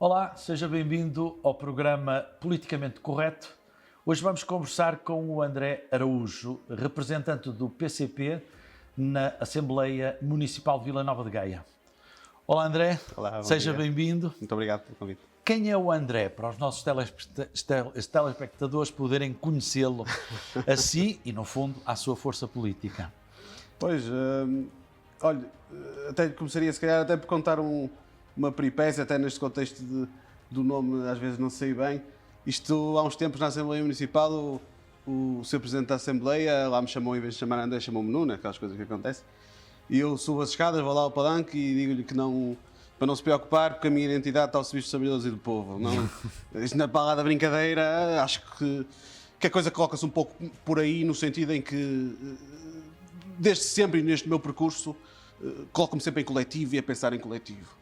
Olá, seja bem-vindo ao programa Politicamente Correto. Hoje vamos conversar com o André Araújo, representante do PCP na Assembleia Municipal de Vila Nova de Gaia. Olá André, Olá, seja dia. bem-vindo. Muito obrigado pelo convite. Quem é o André, para os nossos telespectadores poderem conhecê-lo a si e, no fundo, à sua força política? Pois, olha, até começaria se calhar até por contar uma peripécia, até neste contexto do nome, às vezes não sei bem. Isto, há uns tempos na Assembleia Municipal, o Sr. Presidente da Assembleia lá me chamou, em vez de chamar André, chamou-me Nuno, aquelas coisas que acontecem. E eu subo as escadas, vou lá ao palanque e digo-lhe que não, para não se preocupar, porque a minha identidade está ao serviço dos servidores e do povo. Não, isto na palavra da brincadeira, acho que a coisa coloca-se um pouco por aí, no sentido em que, desde sempre neste meu percurso, coloco-me sempre em coletivo e a pensar em coletivo.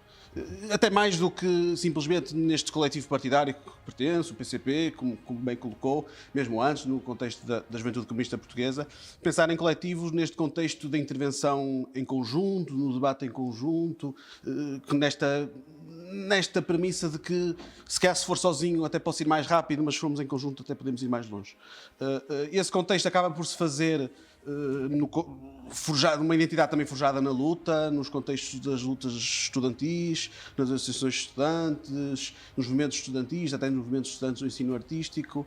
Até mais do que simplesmente neste coletivo partidário que pertence, o PCP, como bem colocou, mesmo antes, no contexto da Juventude Comunista Portuguesa, pensar em coletivos neste contexto da intervenção em conjunto, no debate em conjunto, que nesta premissa de que, se calhar se for sozinho até posso ir mais rápido, mas se formos em conjunto até podemos ir mais longe. Esse contexto acaba por se fazer uma identidade também forjada na luta, nos contextos das lutas estudantis, nas associações de estudantes, nos movimentos estudantis, até nos movimentos estudantes do ensino artístico,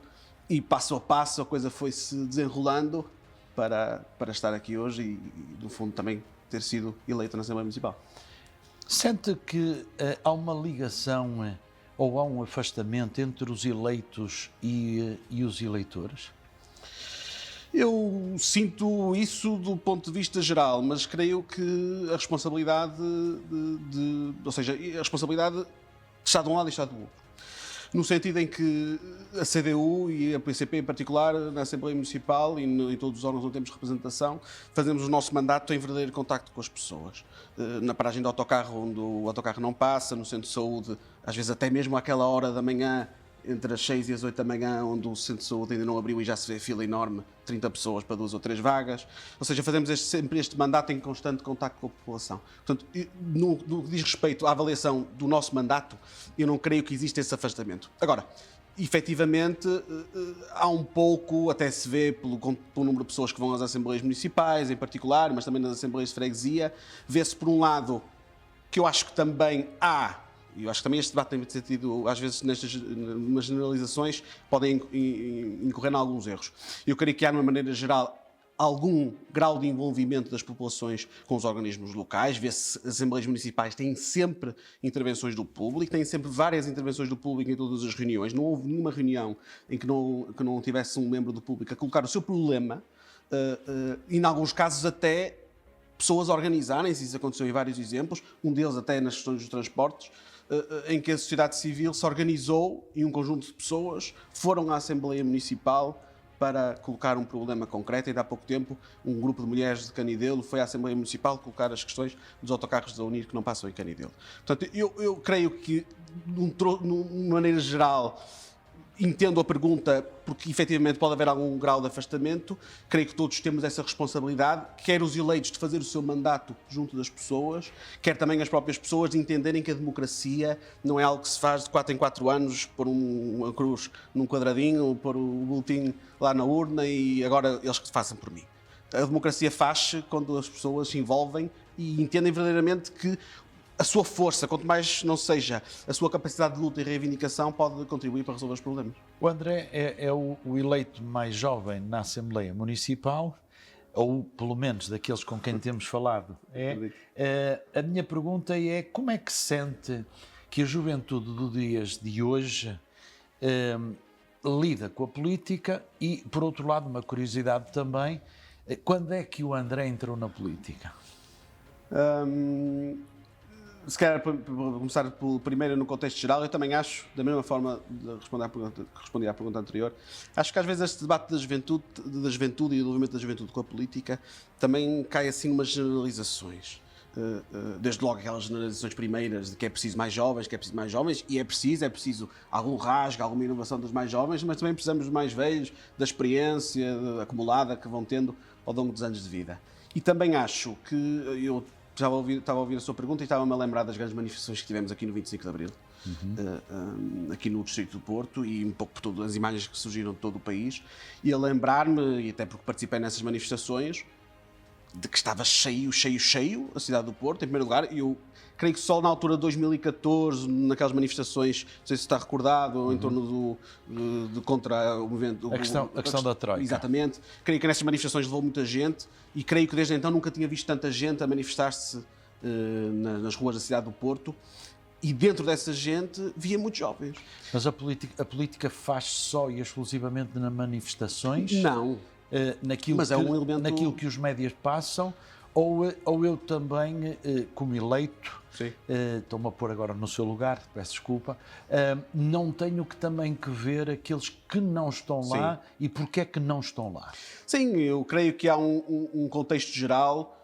e passo a passo a coisa foi-se desenrolando para estar aqui hoje e, no fundo, também ter sido eleito na Assembleia Municipal. Sente que há uma ligação ou há um afastamento entre os eleitos e os eleitores? Eu sinto isso do ponto de vista geral, mas creio que a responsabilidade ou seja, a responsabilidade está de um lado e está do outro. No sentido em que a CDU e a PCP em particular, na Assembleia Municipal e em todos os órgãos onde temos representação, fazemos o nosso mandato em verdadeiro contacto com as pessoas. Na paragem do autocarro, onde o autocarro não passa, no centro de saúde, às vezes até mesmo àquela hora da manhã, entre as 6 e as 8 da manhã, onde o centro de saúde ainda não abriu e já se vê fila enorme, 30 pessoas para 2 ou 3 vagas. Ou seja, fazemos sempre este mandato em constante contacto com a população. Portanto, no que diz respeito à avaliação do nosso mandato, eu não creio que exista esse afastamento. Agora, efetivamente, há um pouco, até se vê pelo número de pessoas que vão às Assembleias Municipais, em particular, mas também nas Assembleias de Freguesia, vê-se por um lado que eu acho que também há. E eu acho que também este debate tem sentido, às vezes, nestas generalizações, podem incorrer em alguns erros. Eu creio que há, de uma maneira geral, algum grau de envolvimento das populações com os organismos locais. Vê-se as Assembleias Municipais têm sempre intervenções do público, têm sempre várias intervenções do público em todas as reuniões. Não houve nenhuma reunião em que não tivesse um membro do público a colocar o seu problema, e, em alguns casos, até pessoas organizarem-se. Isso aconteceu em vários exemplos, um deles até nas questões dos transportes, em que a sociedade civil se organizou e um conjunto de pessoas foram à Assembleia Municipal para colocar um problema concreto. Ainda há pouco tempo, um grupo de mulheres de Canidelo foi à Assembleia Municipal colocar as questões dos autocarros da Unir que não passam em Canidelo. Portanto, eu creio que, de uma maneira geral, entendo a pergunta, porque efetivamente pode haver algum grau de afastamento. Creio que todos temos essa responsabilidade, quer os eleitos de fazer o seu mandato junto das pessoas, quer também as próprias pessoas de entenderem que a democracia não é algo que se faz de 4 em 4 anos, pôr uma cruz num quadradinho, pôr o boletim lá na urna e agora eles que façam por mim. A democracia faz-se quando as pessoas se envolvem e entendem verdadeiramente que a sua força, quanto mais não seja a sua capacidade de luta e reivindicação, pode contribuir para resolver os problemas. O André é o eleito mais jovem na Assembleia Municipal, ou pelo menos daqueles com quem temos falado. A minha pergunta é: como é que se sente que a juventude dos dias de hoje lida com a política? E, por outro lado, uma curiosidade também, quando é que o André entrou na política? Se calhar, para começar primeiro no contexto geral, eu também acho, da mesma forma de responder à pergunta anterior, acho que às vezes este debate da juventude e do envolvimento da juventude com a política também cai assim numas generalizações. Desde logo aquelas generalizações primeiras de que é preciso mais jovens, e é preciso algum rasgo, alguma inovação dos mais jovens, mas também precisamos dos mais velhos, da experiência acumulada que vão tendo ao longo dos anos de vida. E também acho que eu estava a ouvir a sua pergunta e estava-me a lembrar das grandes manifestações que tivemos aqui no 25 de Abril, aqui no Distrito do Porto, e um pouco por todas as imagens que surgiram de todo o país, e a lembrar-me, e até porque participei nessas manifestações, de que estava cheio a cidade do Porto, em primeiro lugar, e eu creio que só na altura de 2014, naquelas manifestações, não sei se está recordado, em torno de contra o movimento... A questão da Troika. Exatamente. Creio que nessas manifestações levou muita gente, e creio que desde então nunca tinha visto tanta gente a manifestar-se nas ruas da cidade do Porto, e dentro dessa gente via muitos jovens. Mas a política faz só e exclusivamente nas manifestações? Não. Naquilo que os médias passam, ou eu também, como eleito, estou-me a pôr agora no seu lugar, peço desculpa, não tenho também que ver aqueles que não estão lá e porque é que não estão lá? Sim, eu creio que há um contexto geral,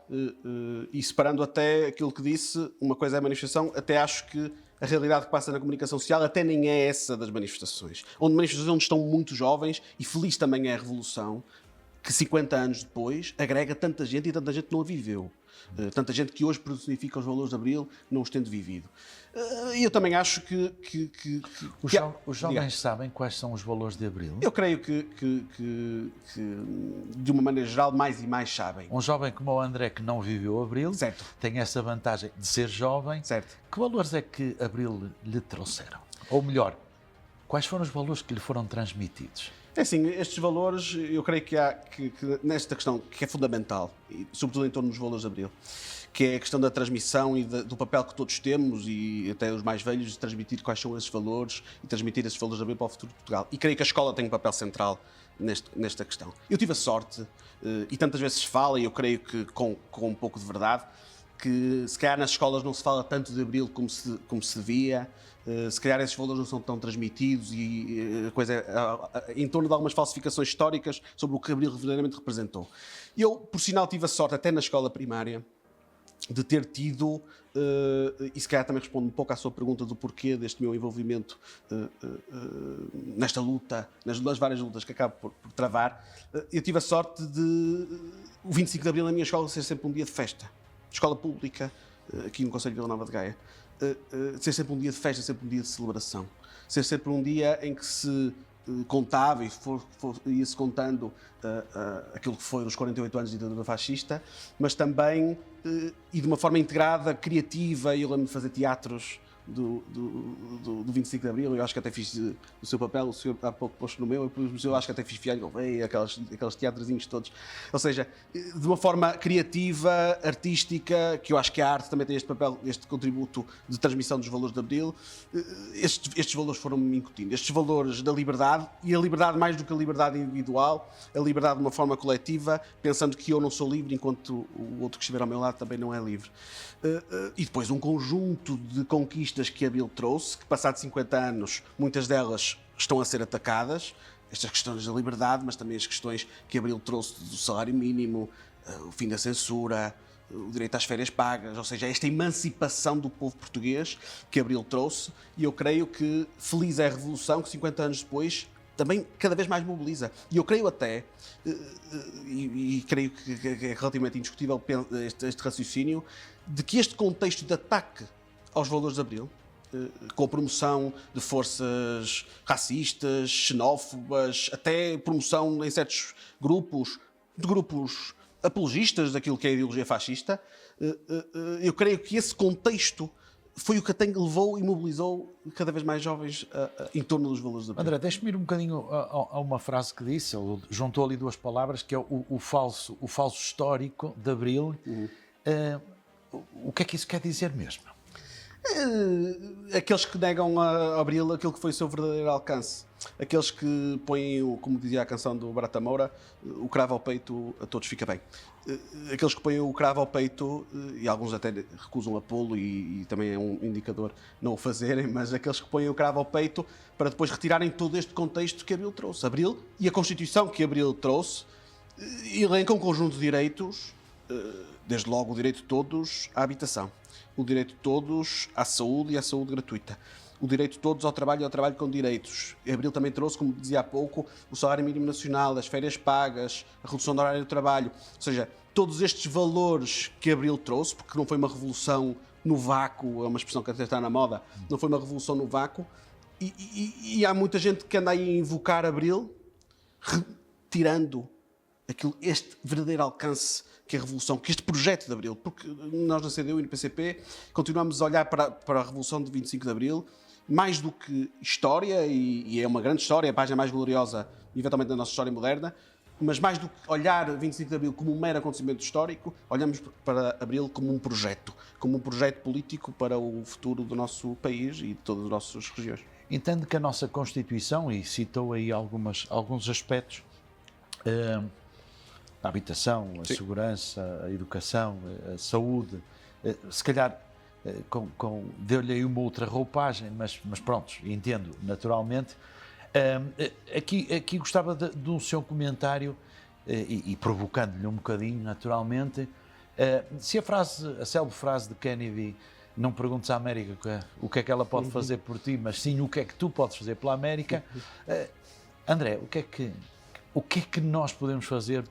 e separando até aquilo que disse, uma coisa é a manifestação, até acho que a realidade que passa na comunicação social até nem é essa das manifestações. Manifestações onde estão muito jovens, e feliz também é a revolução, que 50 anos depois agrega tanta gente e tanta gente não a viveu. Tanta gente que hoje personifica os valores de Abril não os tendo vivido. E eu também acho que os jovens sabem quais são os valores de Abril? Eu creio que de uma maneira geral, mais e mais sabem. Um jovem como o André, que não viveu Abril, certo, tem essa vantagem de ser jovem. Certo. Que valores é que Abril lhe trouxeram? Ou melhor, quais foram os valores que lhe foram transmitidos? É assim, estes valores, eu creio que há que nesta questão, que é fundamental, e sobretudo em torno dos valores de Abril, que é a questão da transmissão e do papel que todos temos, e até os mais velhos, de transmitir quais são esses valores e transmitir esses valores de Abril para o futuro de Portugal. E creio que a escola tem um papel central nesta questão. Eu tive a sorte, e tantas vezes se fala, e eu creio que com um pouco de verdade, que se calhar nas escolas não se fala tanto de Abril como se devia, se calhar esses valores não são tão transmitidos, e a coisa em torno de algumas falsificações históricas sobre o que Abril verdadeiramente representou. Eu, por sinal, tive a sorte, até na escola primária, de ter tido, e se calhar também respondo um pouco à sua pergunta do porquê deste meu envolvimento nesta luta, nas várias lutas que acabo por travar, eu tive a sorte de o 25 de Abril na minha escola ser sempre um dia de festa. Escola pública, aqui no Concelho de Vila Nova de Gaia, ser sempre um dia de festa, sempre um dia de celebração. Ser sempre um dia em que se contava e ia-se contando aquilo que foi os 48 anos de ditadura fascista, mas também, e de uma forma integrada, criativa, e eu lembro de fazer teatros do 25 de Abril, eu acho que até fiz o seu papel, o senhor há pouco posto no meu, eu acho que até fiz Fialho Gouveia, aqueles teatrozinhos todos. Ou seja, de uma forma criativa, artística, que eu acho que a arte também tem este papel, este contributo de transmissão dos valores de Abril, estes valores foram-me incutindo, estes valores da liberdade, e a liberdade mais do que a liberdade individual, a liberdade de uma forma coletiva, pensando que eu não sou livre enquanto o outro que estiver ao meu lado também não é livre. E depois um conjunto de conquistas que Abril trouxe, que passados 50 anos, muitas delas estão a ser atacadas, estas questões da liberdade, mas também as questões que Abril trouxe do salário mínimo, o fim da censura, o direito às férias pagas, ou seja, esta emancipação do povo português que Abril trouxe, e eu creio que feliz é a revolução que 50 anos depois também cada vez mais mobiliza. E eu creio até, e creio que é relativamente indiscutível este raciocínio, de que este contexto de ataque aos valores de Abril, com a promoção de forças racistas, xenófobas, até promoção em certos grupos, de grupos apologistas daquilo que é a ideologia fascista, eu creio que esse contexto foi o que até levou e mobilizou cada vez mais jovens em torno dos valores da Abril. André, deixe-me ir um bocadinho a uma frase que disse, ele juntou ali duas palavras, que é o falso histórico de Abril. O que é que isso quer dizer mesmo? Aqueles que negam a Abril aquilo que foi o seu verdadeiro alcance. Aqueles que põem, como dizia a canção do Barata Moura, o cravo ao peito a todos fica bem. Aqueles que põem o cravo ao peito, e alguns até recusam a pô-lo, e também é um indicador não o fazerem, mas aqueles que põem o cravo ao peito para depois retirarem todo este contexto que Abril trouxe. Abril e a Constituição que Abril trouxe elencam um conjunto de direitos, desde logo o direito de todos à habitação, o direito de todos à saúde e à saúde gratuita, o direito de todos ao trabalho e ao trabalho com direitos. Abril também trouxe, como dizia há pouco, o salário mínimo nacional, as férias pagas, a redução do horário de trabalho. Ou seja, todos estes valores que Abril trouxe, porque não foi uma revolução no vácuo, é uma expressão que até está na moda, não foi uma revolução no vácuo, e há muita gente que anda aí a invocar Abril, retirando este verdadeiro alcance que a Revolução, que este projeto de Abril, porque nós na CDU e no PCP continuamos a olhar para a Revolução de 25 de Abril mais do que história, e é uma grande história, a página mais gloriosa, eventualmente, da nossa história moderna, mas mais do que olhar 25 de Abril como um mero acontecimento histórico, olhamos para Abril como um projeto político para o futuro do nosso país e de todas as nossas regiões. Entendo que a nossa Constituição, e citou aí alguns aspectos, a habitação, a segurança, a educação, a saúde, se calhar deu-lhe aí uma outra roupagem, mas pronto, entendo naturalmente. Aqui gostava do seu comentário, e provocando-lhe um bocadinho naturalmente, se a célebre frase de Kennedy, não perguntes à América o que é que ela pode fazer por ti, mas sim o que é que tu podes fazer pela América. André, o que é que nós podemos fazer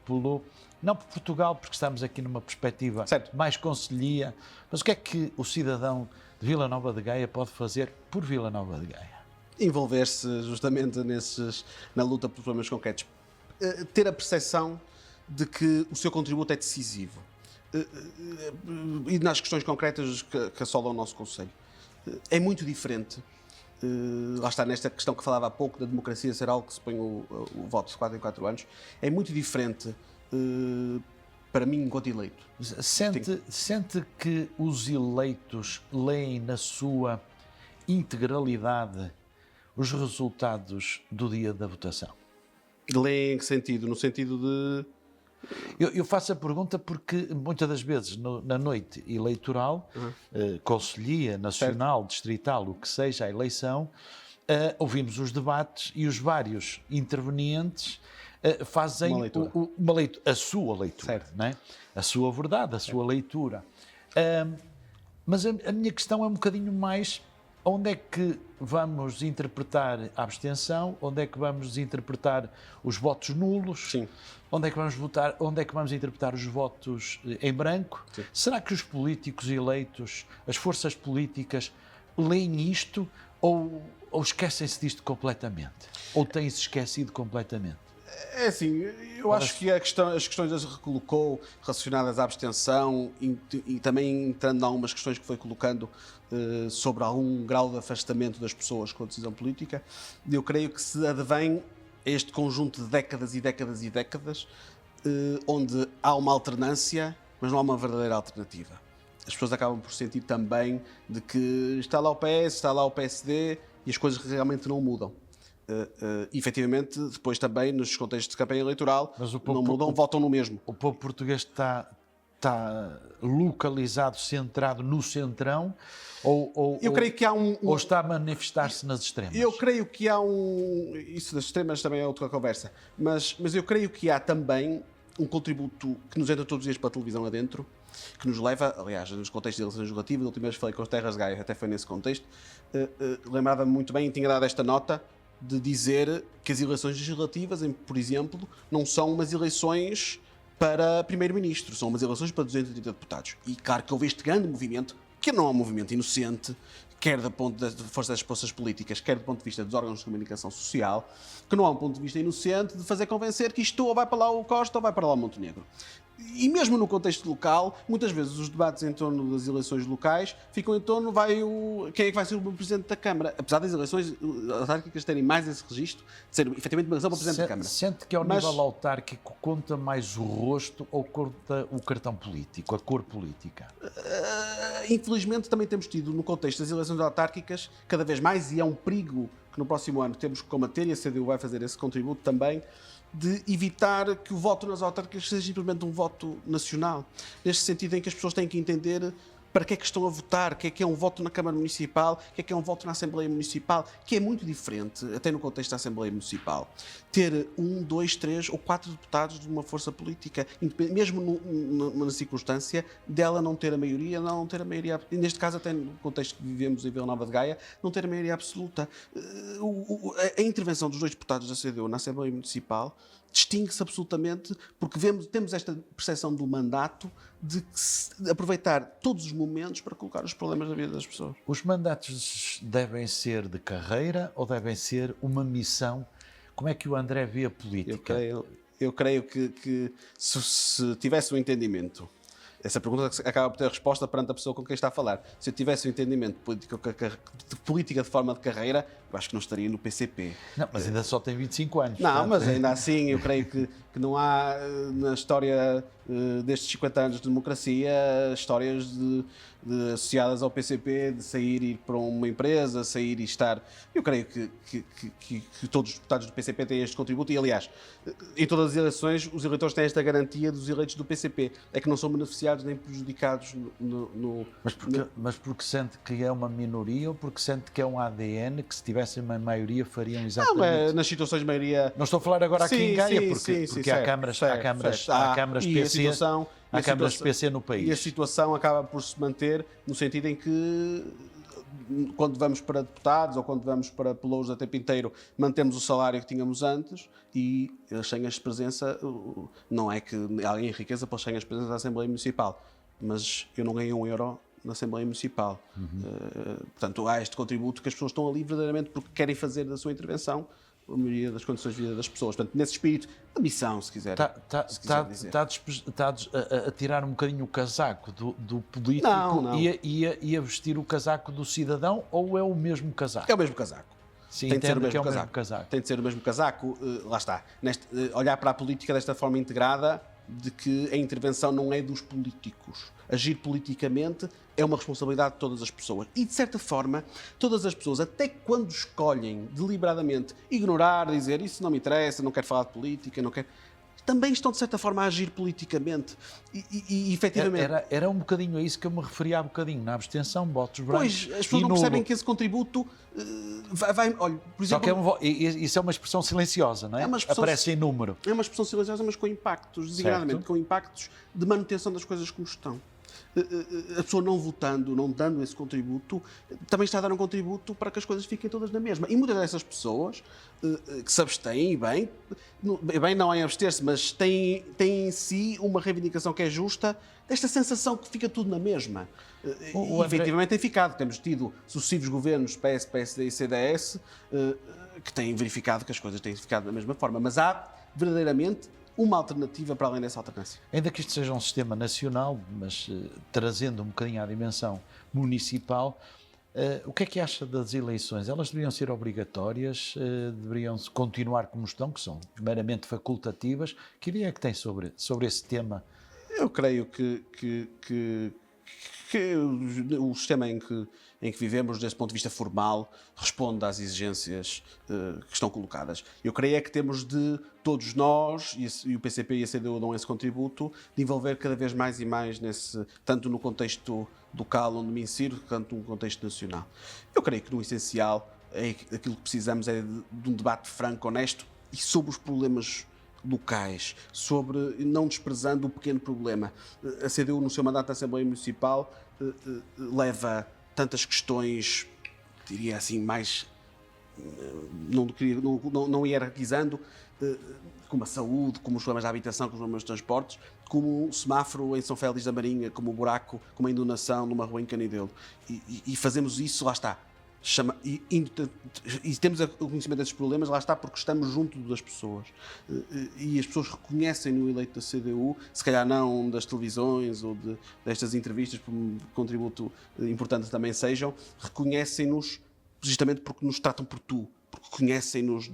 não por Portugal, porque estamos aqui numa perspectiva mais concelhia, mas o que é que o cidadão de Vila Nova de Gaia pode fazer por Vila Nova de Gaia? Envolver-se justamente na luta por problemas concretos. Ter a percepção de que o seu contributo é decisivo. E nas questões concretas que assolam o nosso Conselho. É muito diferente. Lá está, nesta questão que falava há pouco, da democracia ser algo que se põe o voto de 4 em 4 anos, é muito diferente para mim enquanto eleito. Sente que os eleitos leem na sua integralidade os resultados do dia da votação? Leem em que sentido? No sentido de... Eu faço a pergunta porque muitas das vezes na noite eleitoral, concelhia, nacional, distrital, o que seja a eleição, ouvimos os debates e os vários intervenientes fazem a sua leitura, não é? A sua verdade, a sua leitura. Mas a minha questão é um bocadinho mais: onde é que vamos interpretar a abstenção? Onde é que vamos interpretar os votos nulos? Sim. Onde é que vamos votar? Onde é que vamos interpretar os votos em branco? Sim. Será que os políticos eleitos, as forças políticas, leem isto ou esquecem-se disto completamente? Ou têm-se esquecido completamente? É assim, eu acho que as questões que recolocou relacionadas à abstenção e também entrando em algumas questões que foi colocando sobre algum grau de afastamento das pessoas com a decisão política, eu creio que se advém a este conjunto de décadas e décadas e décadas onde há uma alternância, mas não há uma verdadeira alternativa. As pessoas acabam por sentir também de que está lá o PS, está lá o PSD e as coisas realmente não mudam. Efetivamente, depois também nos contextos de campanha eleitoral, não mudam, votam no mesmo. O povo português está localizado, centrado no centrão, eu creio que há ou está a manifestar-se nas extremas? Eu creio que há isso das extremas também é outra conversa, mas eu creio que há também um contributo que nos entra todos os dias para a televisão adentro, que nos leva, aliás, nos contextos de eleições legislativas, da última vez falei com as Terras de Gaia, até foi nesse contexto, lembrava-me muito bem, tinha dado esta nota, de dizer que as eleições legislativas, por exemplo, não são umas eleições para primeiro-ministro, são umas eleições para 230 deputados. E claro que houve este grande movimento, que não é um movimento inocente, quer do ponto da força das forças políticas, quer do ponto de vista dos órgãos de comunicação social, que não há um ponto de vista inocente de fazer convencer que isto ou vai para lá o Costa ou vai para lá o Montenegro. E mesmo no contexto local, muitas vezes os debates em torno das eleições locais ficam em torno quem é que vai ser o Presidente da Câmara. Apesar das eleições autárquicas terem mais esse registro, de ser efetivamente uma eleição para Presidente da Câmara. Sente que ao nível autárquico conta mais o rosto ou conta o cartão político, a cor política? Infelizmente também temos tido no contexto das eleições autárquicas cada vez mais, e é um perigo que no próximo ano temos que combater, e a CDU vai fazer esse contributo também, de evitar que o voto nas autárquicas seja simplesmente um voto nacional. Neste sentido em que as pessoas têm que entender para que é que estão a votar, o que é um voto na Câmara Municipal, o que é um voto na Assembleia Municipal, que é muito diferente, até no contexto da Assembleia Municipal, ter 1, 2, 3 ou 4 deputados de uma força política, mesmo numa circunstância dela não ter a maioria, neste caso até no contexto que vivemos em Vila Nova de Gaia, não ter a maioria absoluta. A intervenção dos 2 deputados da CDU na Assembleia Municipal distingue-se absolutamente porque temos esta percepção do mandato de aproveitar todos os momentos para colocar os problemas na vida das pessoas. Os mandatos devem ser de carreira ou devem ser uma missão? Como é que o André vê a política? Eu creio que se tivesse um entendimento, essa pergunta acaba por ter resposta perante a pessoa com quem está a falar. Se eu tivesse um entendimento de política de forma de carreira, eu acho que não estaria no PCP. Não, mas ainda só tem 25 anos. Não, portanto... mas ainda assim eu creio que não há na história destes 50 anos de democracia histórias associadas ao PCP de sair e ir para uma empresa, sair e estar... Eu creio que todos os deputados do PCP têm este contributo e, aliás, em todas as eleições os eleitores têm esta garantia dos eleitos do PCP. É que não são beneficiados nem prejudicados Mas porque sente que é uma minoria ou porque sente que é um ADN que se tivessem uma maioria fariam exatamente... Não, nas situações de maioria... Não estou a falar agora aqui em Gaia, porque há câmaras PC, há câmaras PC no país. E a situação acaba por se manter no sentido em que quando vamos para deputados ou quando vamos para pelouros a tempo inteiro mantemos o salário que tínhamos antes e as senhas de presença, não é que alguém enriqueça pelas senhas de presença da Assembleia Municipal, mas eu não ganho €1 na Assembleia Municipal. Portanto, há este contributo que as pessoas estão ali verdadeiramente porque querem fazer da sua intervenção a maioria das condições de vida das pessoas. Portanto, nesse espírito, a missão, se quiser, Está a tirar um bocadinho o casaco do político não. E a vestir o casaco do cidadão ou é o mesmo casaco? É o mesmo casaco. Sim, tem de ser o mesmo casaco. Tem de ser o mesmo casaco. Lá está. Olhar para a política desta forma integrada, de que a intervenção não é dos políticos. Agir politicamente é uma responsabilidade de todas as pessoas. E, de certa forma, todas as pessoas, até quando escolhem deliberadamente ignorar, dizer isso não me interessa, não quero falar de política, não quero... também estão, de certa forma, a agir politicamente. E efetivamente... Era um bocadinho a isso que eu me referia há bocadinho, na abstenção, votos brancos. Pois, as pessoas não percebem que esse contributo olha, por exemplo... Isso é uma expressão silenciosa, não é? Aparece em número. É uma expressão silenciosa, mas com impactos, designadamente, com impactos de manutenção das coisas como estão. A pessoa não votando, não dando esse contributo, também está a dar um contributo para que as coisas fiquem todas na mesma. E muitas dessas pessoas que se abstêm, e bem não é abster-se, mas têm em si uma reivindicação que é justa, desta sensação que fica tudo na mesma. E efetivamente tem ficado. Temos tido sucessivos governos PS, PSD e CDS que têm verificado que as coisas têm ficado da mesma forma. Mas há verdadeiramente uma alternativa para além dessa alternância. Ainda que isto seja um sistema nacional, mas trazendo um bocadinho à dimensão municipal, o que é que acha das eleições? Elas deveriam ser obrigatórias? Deveriam continuar como estão, que são meramente facultativas? Que ideia é que tem sobre esse tema? Eu creio que o sistema em que vivemos, desse ponto de vista formal, responde às exigências que estão colocadas. Eu creio é que temos de, todos nós, e o PCP e a CDU dão esse contributo, de envolver cada vez mais e mais, tanto no contexto local onde me insiro, quanto no contexto nacional. Eu creio que, no essencial, aquilo que precisamos é de um debate franco, honesto, e sobre os problemas locais, sobre não desprezando o pequeno problema. A CDU, no seu mandato da Assembleia Municipal, leva tantas questões, diria assim, mais não hierarquizando, como a saúde, como os problemas da habitação, como os problemas dos transportes, como o semáforo em São Félix da Marinha, como o buraco, como a inundação numa rua em Canidelo. E fazemos isso, lá está. E temos o conhecimento desses problemas, lá está, porque estamos junto das pessoas. E as pessoas reconhecem no eleito da CDU, se calhar não das televisões ou destas entrevistas, por um contributo importante também sejam, reconhecem-nos justamente porque nos tratam por tu, porque conhecem-nos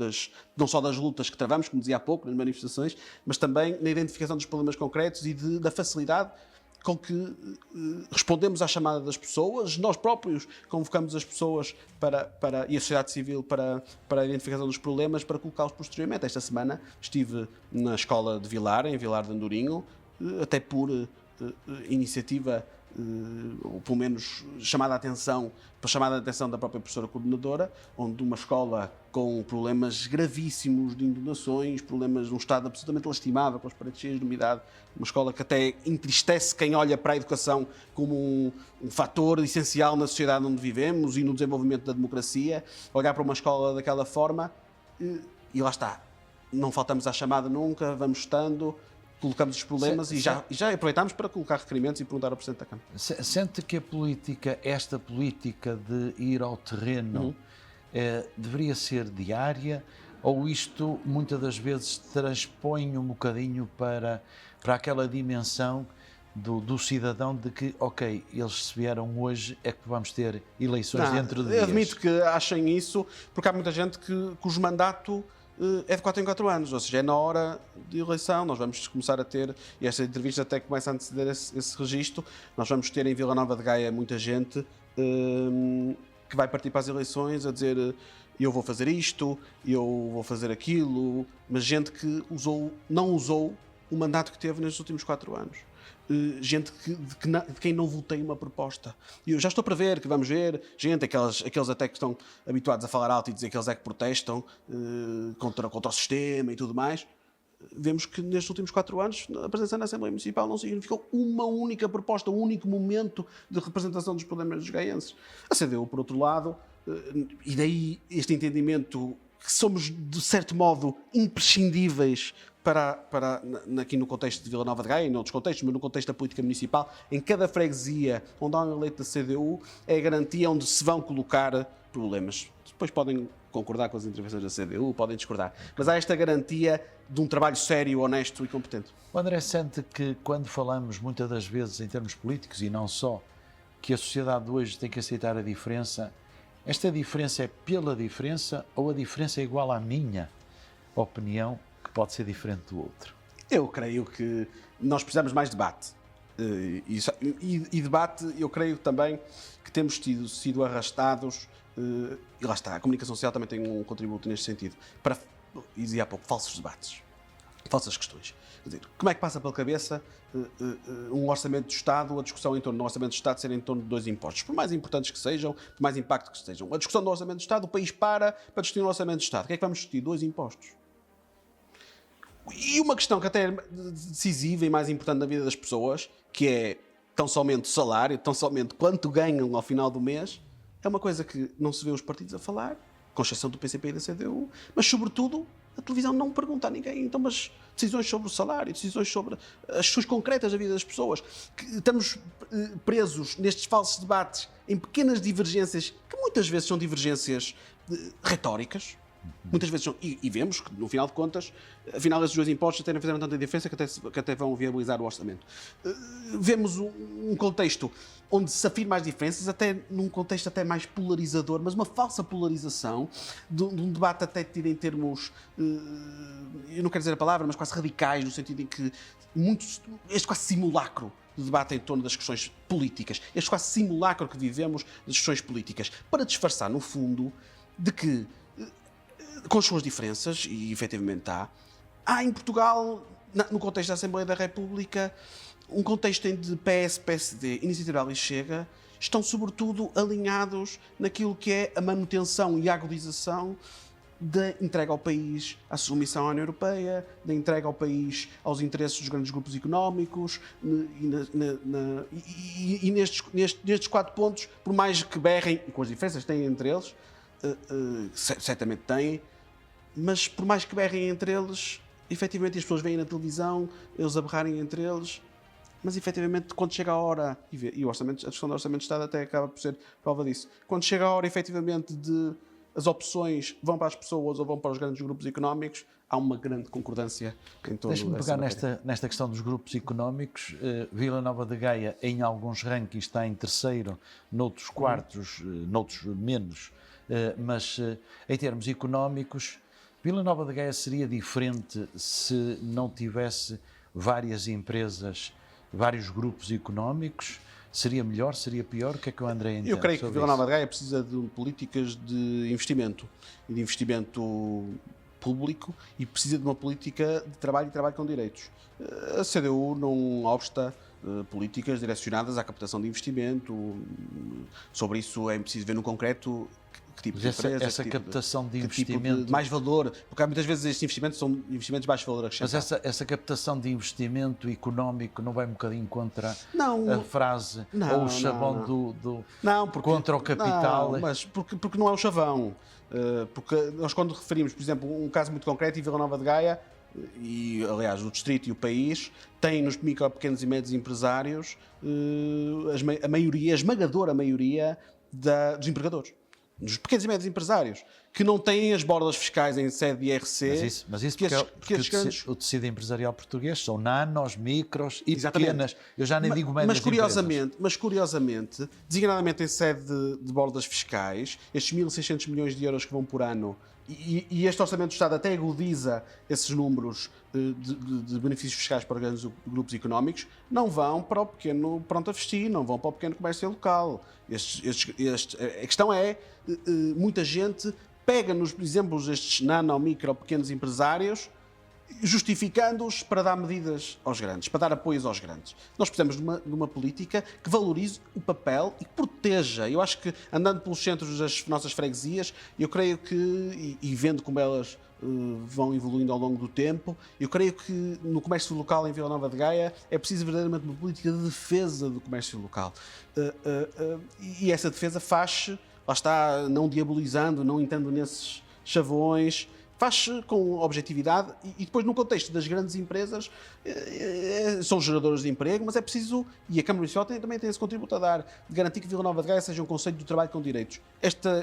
não só das lutas que travamos, como dizia há pouco, nas manifestações, mas também na identificação dos problemas concretos e da facilidade com que respondemos à chamada das pessoas, nós próprios convocamos as pessoas e a sociedade civil para a identificação dos problemas, para colocá-los posteriormente. Esta semana estive na escola de Vilar, em Vilar de Andorinho, até por iniciativa ou pelo menos chamada a atenção da própria professora coordenadora, onde uma escola com problemas gravíssimos de inundações, problemas de um estado absolutamente lastimável, com as paredes cheias de umidade, uma escola que até entristece quem olha para a educação como um fator essencial na sociedade onde vivemos e no desenvolvimento da democracia, olhar para uma escola daquela forma e lá está, não faltamos à chamada nunca, vamos estando, colocamos os problemas e já aproveitamos para colocar requerimentos e perguntar ao Presidente da Câmara. Sente que esta política de ir ao terreno deveria ser diária, ou isto muitas das vezes transpõe um bocadinho para aquela dimensão do cidadão de que, ok, eles se vieram hoje, é que vamos ter eleições dentro de dias? Eu admito que achem isso, porque há muita gente cujo mandato é de 4 em 4 anos, ou seja, é na hora de eleição. Nós vamos começar a ter, e esta entrevista até começa a anteceder esse registro, nós vamos ter em Vila Nova de Gaia muita gente que vai partir para as eleições a dizer eu vou fazer isto, eu vou fazer aquilo, mas gente que não usou o mandato que teve nestes últimos 4 anos. Gente de quem não votei uma proposta. E eu já estou para ver, que vamos ver, gente, aqueles até que estão habituados a falar alto e dizer que eles é que protestam contra o sistema e tudo mais. Vemos que nestes últimos 4 anos a presença na Assembleia Municipal não significou uma única proposta, um único momento de representação dos problemas dos gaenses. A CDU, por outro lado, e daí este entendimento que somos, de certo modo, imprescindíveis aqui no contexto de Vila Nova de Gaia e noutros contextos, mas no contexto da política municipal, em cada freguesia onde há um eleito da CDU, é a garantia onde se vão colocar problemas. Depois podem concordar com as intervenções da CDU, podem discordar, mas há esta garantia de um trabalho sério, honesto e competente. O André sente que quando falamos muitas das vezes em termos políticos e não só, que a sociedade de hoje tem que aceitar a diferença, esta diferença é pela diferença ou a diferença é igual à minha opinião, que pode ser diferente do outro? Eu creio que nós precisamos mais de debate. E debate, eu creio também que temos sido arrastados, e lá está, a comunicação social também tem um contributo neste sentido, para, e dizia há pouco, falsos debates, falsas questões. Quer dizer, como é que passa pela cabeça um orçamento do Estado, a discussão em torno do orçamento do Estado ser em torno de 2 impostos, por mais importantes que sejam, por mais impacto que sejam. A discussão do orçamento do Estado, o país para discutir o orçamento do Estado. O que é que vamos discutir? 2 impostos. E uma questão que até é decisiva e mais importante na vida das pessoas, que é tão somente o salário, tão somente quanto ganham ao final do mês, é uma coisa que não se vê os partidos a falar, com exceção do PCP e da CDU, mas sobretudo a televisão não pergunta a ninguém. Então, mas decisões sobre o salário, decisões sobre as questões concretas da vida das pessoas, que estamos presos nestes falsos debates, em pequenas divergências, que muitas vezes são divergências retóricas. Muitas vezes são, e vemos que, no final de contas, afinal esses 2 impostos até não fizeram tanta diferença que até vão viabilizar o orçamento. Vemos um contexto onde se afirma as diferenças, até num contexto até mais polarizador, mas uma falsa polarização, de um debate até tido em termos, eu não quero dizer a palavra, mas quase radicais, no sentido em que este quase simulacro de debate em torno das questões políticas, este quase simulacro que vivemos das questões políticas, para disfarçar, no fundo, de que com as suas diferenças, e efetivamente há em Portugal, no contexto da Assembleia da República, um contexto em que PS, PSD, Iniciativa Liberal e Chega estão sobretudo alinhados naquilo que é a manutenção e a agudização da entrega ao país à submissão à União Europeia, da entrega ao país aos interesses dos grandes grupos económicos, e nestes 4 pontos, por mais que berrem, e com as diferenças que têm entre eles, certamente têm, mas por mais que berrem entre eles, efetivamente as pessoas veem na televisão, eles a berrarem entre eles, mas efetivamente quando chega a hora, e a discussão do Orçamento de Estado até acaba por ser prova disso, quando chega a hora efetivamente de as opções vão para as pessoas ou vão para os grandes grupos económicos, há uma grande concordância em torno Deixa-me pegar nesta questão dos grupos económicos. Vila Nova de Gaia, em alguns rankings, está em terceiro, noutros quartos, noutros menos, mas em termos económicos, Vila Nova de Gaia seria diferente se não tivesse várias empresas, vários grupos económicos? Seria melhor, seria pior? O que é que o André entende? Eu creio que Vila Nova de Gaia precisa de políticas de investimento, e de investimento público, e precisa de uma política de trabalho e trabalho com direitos. A CDU não obsta políticas direcionadas à captação de investimento. Sobre isso é preciso ver no concreto que tipo de empresa, essa captação de investimento, que tipo de mais valor, porque há muitas vezes estes investimentos são investimentos de baixo valor acrescentado. Mas essa captação de investimento económico não vai um bocadinho contra a frase ou o chavão contra o capital? Não, mas porque não é o chavão. Porque nós, quando referimos, por exemplo, um caso muito concreto, em Vila Nova de Gaia, e aliás o distrito e o país, têm nos micro, pequenos e médios empresários a esmagadora maioria dos empregadores. Nos pequenos e médios empresários, que não têm as bordas fiscais em sede de IRC. Mas isso porque o tecido empresarial português são nanos, micros e pequenas. Eu já nem digo médias empresas. Mas curiosamente, designadamente em sede de bordas fiscais, estes 1.600 milhões de euros que vão por ano, e este Orçamento do Estado até agudiza esses números de benefícios fiscais para grandes grupos económicos, não vão para o pequeno pronto a vestir, não vão para o pequeno comércio local. A questão é, muita gente pega nos exemplos destes nano, micro, pequenos empresários, justificando-os para dar medidas aos grandes, para dar apoios aos grandes. Nós precisamos de uma política que valorize o papel e que proteja. Eu acho que, andando pelos centros das nossas freguesias, eu creio que, e vendo como elas vão evoluindo ao longo do tempo, eu creio que no comércio local em Vila Nova de Gaia é preciso verdadeiramente uma política de defesa do comércio local. E essa defesa faz-se, lá está, não diabolizando, não entrando nesses chavões, faz-se com objetividade e depois no contexto das grandes empresas são geradores de emprego, mas é preciso, e a Câmara Municipal também tem esse contributo a dar, de garantir que Vila Nova de Gaia seja um concelho do trabalho com direitos.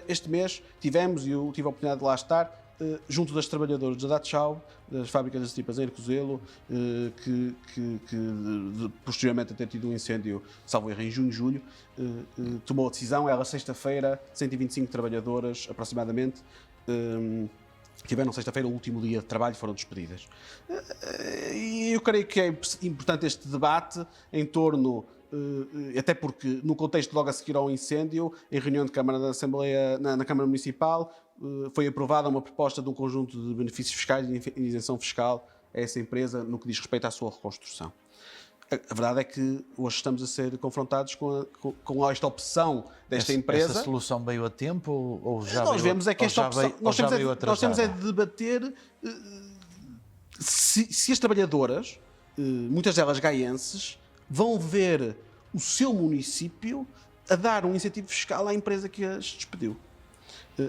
Este mês tivemos, e eu tive a oportunidade de lá estar, junto das trabalhadoras da Datschau, das fábricas de tripas em Arcozelo, que posteriormente a ter tido um incêndio, salvo erro, em junho, julho, tomou a decisão, ela sexta-feira, 125 trabalhadoras aproximadamente, tiveram sexta-feira o último dia de trabalho, foram despedidas. E eu creio que é importante este debate em torno, até porque no contexto logo a seguir ao incêndio, em reunião de Câmara da Assembleia, na Câmara Municipal, foi aprovada uma proposta de um conjunto de benefícios fiscais e isenção fiscal a essa empresa no que diz respeito à sua reconstrução. A verdade é que hoje estamos a ser confrontados com esta opção desta empresa. Essa solução veio a tempo ou já nós veio, vemos é que esta opção, nós temos é de debater se as trabalhadoras, muitas delas gaienses, vão ver o seu município a dar um incentivo fiscal à empresa que as despediu.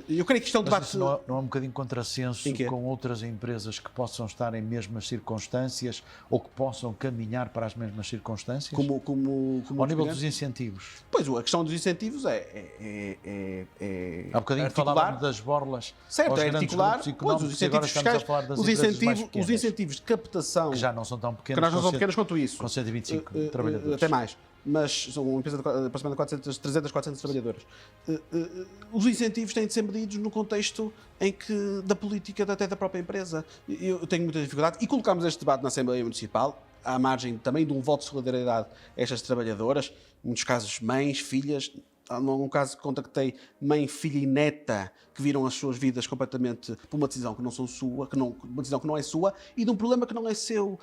Eu creio que isto é um debate... Mas isso não é um bocadinho contrassenso com outras empresas que possam estar em mesmas circunstâncias ou que possam caminhar para as mesmas circunstâncias? Ao nível dos incentivos. Pois, a questão dos incentivos é há bocadinho falávamos das borlas. Certo, é articular. Pois, os incentivos fiscais, os incentivos de captação... Que já não são tão pequenos. Que não são pequenos quanto isso. Com 125 trabalhadores. Até mais. Mas são uma empresa de aproximadamente 300, 400 trabalhadoras. Os incentivos têm de ser medidos no contexto da política até da própria empresa. Eu tenho muita dificuldade. E colocámos este debate na Assembleia Municipal, à margem também de um voto de solidariedade a estas trabalhadoras, em muitos casos mães, filhas. Num caso que contactei mãe, filha e neta que viram as suas vidas completamente por uma decisão que não são sua, uma decisão que não é sua e de um problema que não é seu.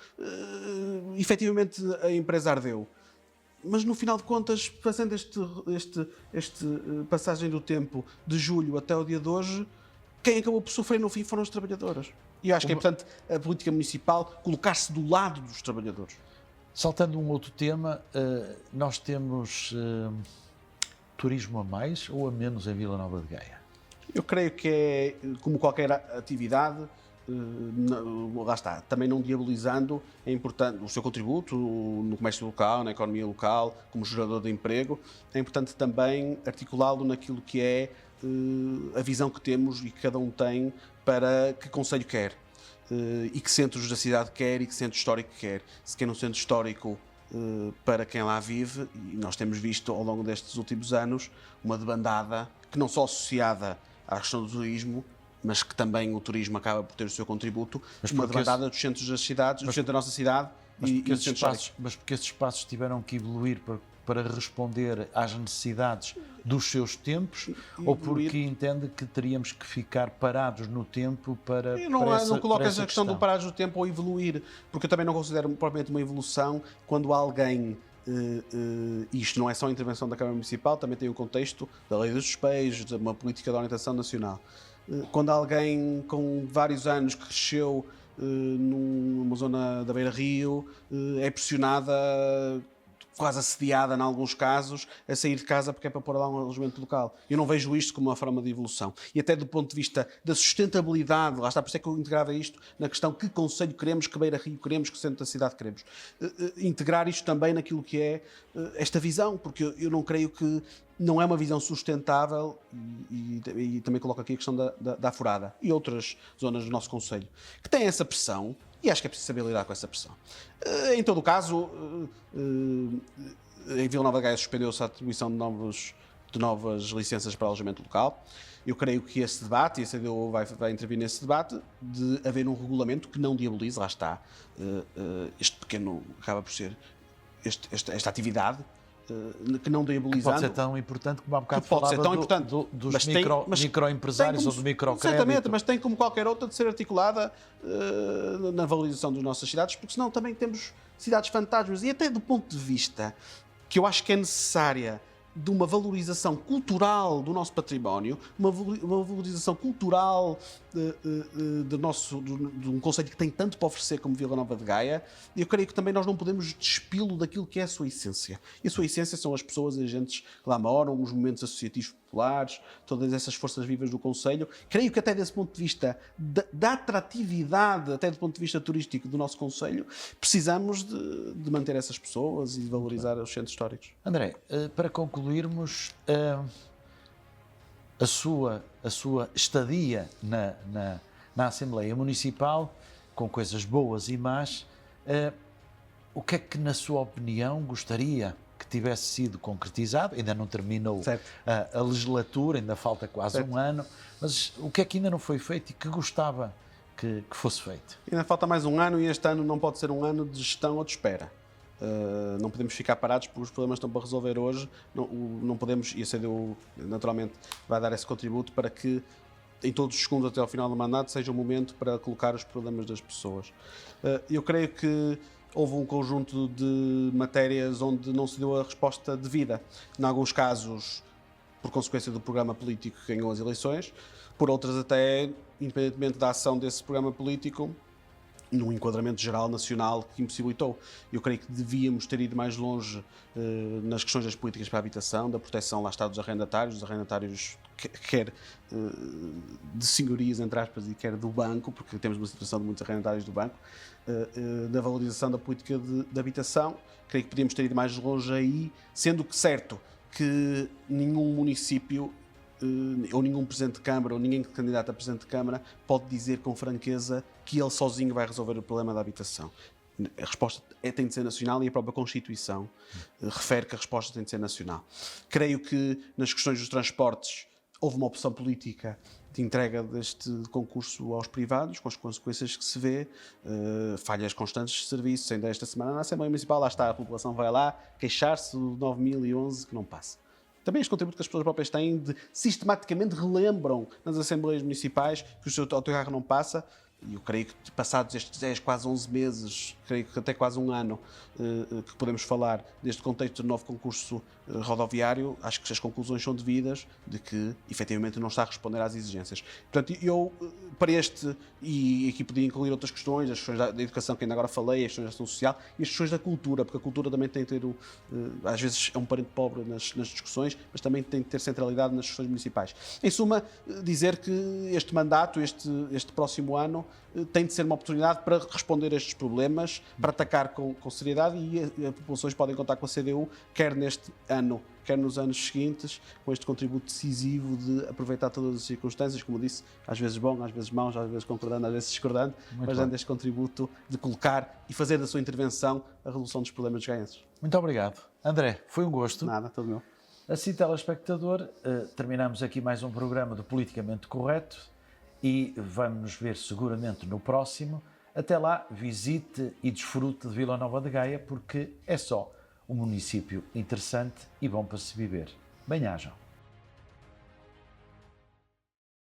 Efetivamente a empresa ardeu. Mas no final de contas, fazendo este passagem do tempo de julho até o dia de hoje, quem acabou por sofrer no fim foram as trabalhadoras. E eu acho que é importante a política municipal colocar-se do lado dos trabalhadores. Saltando um outro tema, nós temos turismo a mais ou a menos em Vila Nova de Gaia? Eu creio que é, como qualquer atividade, lá está, também não diabolizando, é importante o seu contributo no comércio local, na economia local, como gerador de emprego, é importante também articulá-lo naquilo que é a visão que temos e que cada um tem para que concelho quer e que centros da cidade quer e que centro histórico quer. Se quer um centro histórico para quem lá vive, e nós temos visto ao longo destes últimos anos uma debandada que não só associada à questão do turismo, mas que também o turismo acaba por ter o seu contributo, uma debandada dos centros das cidades, do centro da nossa cidade e dos centros históricos. Mas porque esses espaços tiveram que evoluir para responder às necessidades dos seus tempos ou porque entende que teríamos que ficar parados no tempo para Eu não coloco essa questão do parados no tempo ou evoluir, porque eu também não considero propriamente uma evolução quando alguém isto não é só a intervenção da Câmara Municipal, também tem o contexto da lei dos despejos, de uma política de orientação nacional. Quando alguém com vários anos cresceu numa zona da Beira-Rio, é pressionada, quase assediada em alguns casos, a sair de casa porque é para pôr lá um alojamento local. Eu não vejo isto como uma forma de evolução. E até do ponto de vista da sustentabilidade, lá está, por isso é que eu integrava isto na questão que concelho queremos, que Beira-Rio queremos, que centro da cidade queremos. Integrar isto também naquilo que é esta visão, porque eu não creio que não é uma visão sustentável e também coloco aqui a questão da Afurada e outras zonas do nosso concelho, que têm essa pressão. E acho que é preciso saber lidar com essa pressão. Em todo o caso, em Vila Nova de Gaia suspendeu-se a atribuição de novas licenças para alojamento local. Eu creio que esse debate, e a CDU vai intervir nesse debate, de haver um regulamento que não diabolize, lá está, este pequeno, acaba por ser, esta atividade, que não diabolizando... Pode ser tão importante como há bocado pode ser tão falava importante, dos microempresários ou do microcrédito. Exatamente, mas tem como qualquer outra de ser articulada na valorização das nossas cidades, porque senão também temos cidades fantasmas. E até do ponto de vista que eu acho que é necessária de uma valorização cultural do nosso património, uma valorização cultural de um conceito que tem tanto para oferecer como Vila Nova de Gaia, eu creio que também nós não podemos despí-lo daquilo que é a sua essência. E a sua essência são as pessoas e agentes que lá moram, os movimentos associativos populares, todas essas forças vivas do concelho. Creio que até desse ponto de vista da atratividade, até do ponto de vista turístico do nosso concelho, precisamos de manter essas pessoas e de valorizar os centros históricos. André, para concluirmos, a sua estadia na Assembleia Municipal, com coisas boas e más, o que é que, na sua opinião, gostaria que tivesse sido concretizado? Ainda não terminou a legislatura, ainda falta quase um ano, mas o que é que ainda não foi feito e que gostava que fosse feito? Ainda falta mais um ano e este ano não pode ser um ano de gestão ou de espera. Não podemos ficar parados porque os problemas estão para resolver hoje, não podemos, e a CDU naturalmente vai dar esse contributo para que em todos os segundos até ao final do mandato seja o momento para colocar os problemas das pessoas. Eu creio que houve um conjunto de matérias onde não se deu a resposta devida. Em alguns casos, por consequência do programa político que ganhou as eleições, por outras até, independentemente da ação desse programa político, num enquadramento geral nacional que impossibilitou. Eu creio que devíamos ter ido mais longe nas questões das políticas para a habitação, da proteção, lá está, dos arrendatários, quer de senhorias, entre aspas, e quer do banco, porque temos uma situação de muitos arrendatários do banco, da valorização da política de habitação. Creio que podíamos ter ido mais longe aí, sendo que certo que nenhum município ou nenhum Presidente de Câmara ou ninguém candidato a Presidente de Câmara pode dizer com franqueza que ele sozinho vai resolver o problema da habitação. A resposta tem de ser nacional e a própria Constituição refere que a resposta tem de ser nacional. Creio que nas questões dos transportes houve uma opção política de entrega deste concurso aos privados, com as consequências que se vê, falhas constantes de serviços. Ainda esta semana na Assembleia Municipal, lá está, a população vai lá queixar-se do 9011 que não passa. Também este contributo que as pessoas próprias têm de sistematicamente relembram nas Assembleias Municipais que o seu autocarro não passa. E eu creio que passados estes 10, quase 11 meses, creio que até quase um ano, que podemos falar deste contexto de novo concurso rodoviário, acho que as conclusões são devidas de que efetivamente não está a responder às exigências. Portanto, eu para este, e aqui podia incluir outras questões, as questões da educação que ainda agora falei, as questões da ação social e as questões da cultura, porque a cultura também tem de ter, às vezes é um parente pobre nas discussões, mas também tem de ter centralidade nas questões municipais. Em suma, dizer que este mandato, este próximo ano, tem de ser uma oportunidade para responder a estes problemas, para atacar com seriedade, e as populações podem contar com a CDU, quer neste ano, quer nos anos seguintes, com este contributo decisivo de aproveitar todas as circunstâncias, como disse, às vezes bom, às vezes mau, às vezes concordando, às vezes discordando, mas dando este contributo de colocar e fazer da sua intervenção a resolução dos problemas dos gaenses. Muito obrigado. André, foi um gosto. Nada, todo meu. Assim, telespectador, terminamos aqui mais um programa do Politicamente Correto e vamos nos ver seguramente no próximo. Até lá, visite e desfrute de Vila Nova de Gaia, porque é só um município interessante e bom para se viver. Bem-ajam.